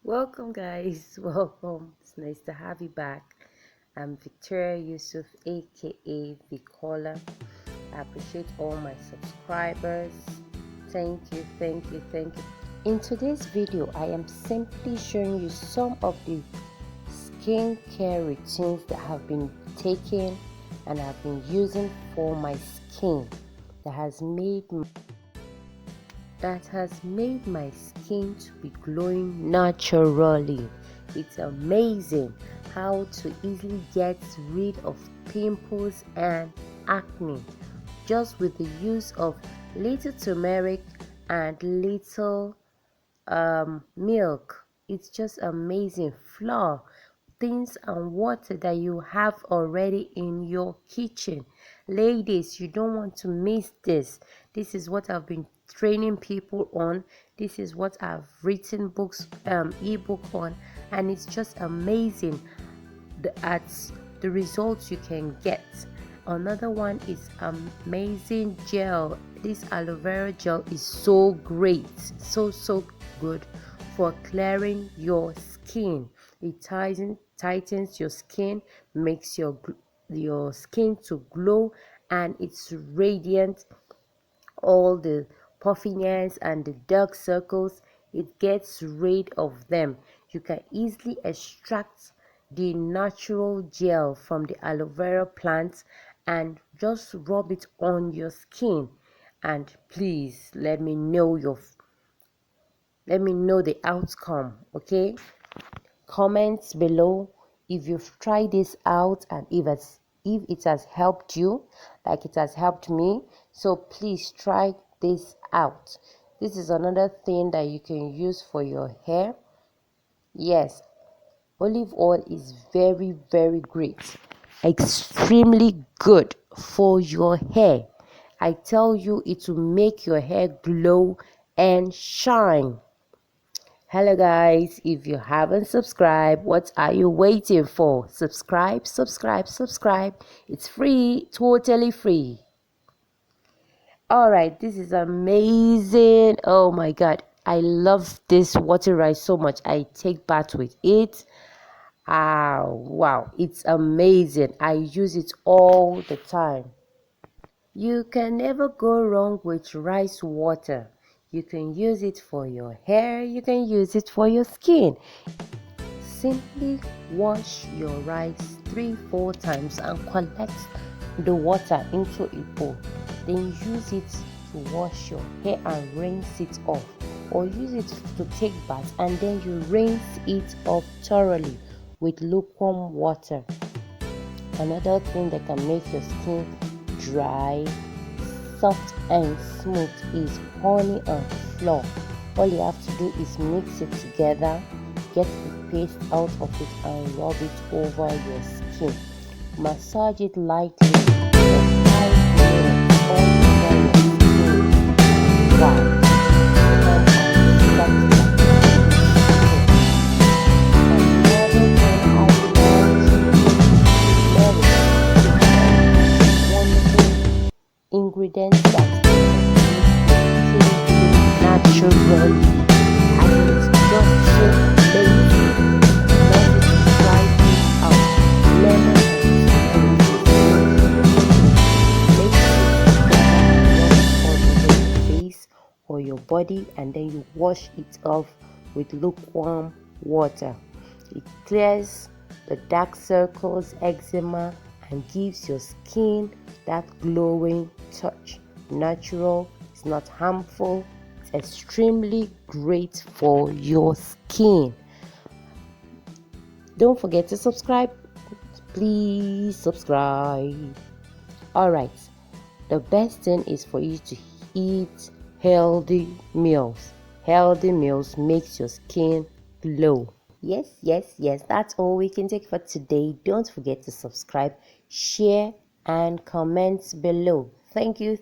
Welcome guys, welcome. It's nice to have you back. I'm Vicola Yoosuff, aka Vicola. I appreciate all my subscribers. Thank you. In today's video, I am simply showing you some of the skincare routines that have been taken and have been using for my skin that has made my skin to be glowing naturally. It's amazing how to easily get rid of pimples and acne just with the use of little turmeric and little milk. It's just amazing. Flour, things and water that you have already in your kitchen. Ladies, you don't want to miss this. This is what I've been training people on. This is what I've written books, ebook on, and it's just amazing the results you can get. Another one is amazing gel. This aloe vera gel is so great, so good for clearing your skin. It tightens your skin, makes your skin to glow, and it's radiant. All the puffiness and the dark circles, it gets rid of them. You can easily extract the natural gel from the aloe vera plant and just rub it on your skin. And please let me know the outcome. Okay, comments below if you've tried this out and if it has helped you like it has helped me. So please try this out. This is another thing that you can use for your hair. Yes, olive oil is very great, extremely good for your hair. I tell you, it will make your hair glow and shine. Hello guys, if you haven't subscribed, what are you waiting for? Subscribe. It's free, totally free. All right, this is amazing. Oh my god, I love this water rice so much. I take bath with it. Wow, it's amazing. I use it all the time. You can never go wrong with rice water. You can use it for your hair, you can use it for your skin. Simply wash your rice 3-4 times and collect the water into a bowl. Then use it to wash your hair and rinse it off, or use it to take bath and then you rinse it off thoroughly with lukewarm water. Another thing that can make your skin dry, soft and smooth is honey and flour. All you have to do is mix it together, get the paste out of it and rub it over your skin. Massage it lightly for 5 minutes all over your skin. Wow. Ingredients that naturally, and it's just so amazing. Let it try this out. Lemon and your face or your body, and then you wash it off with lukewarm water. It clears the dark circles, eczema, and gives your skin that glowing touch. Natural, it's not harmful, it's extremely great for your skin. Don't forget to subscribe. Please subscribe. All right, the best thing is for you to eat healthy meals. Healthy meals makes your skin glow. Yes, that's all we can take for today. Don't forget to subscribe, share and comment below. Thank you.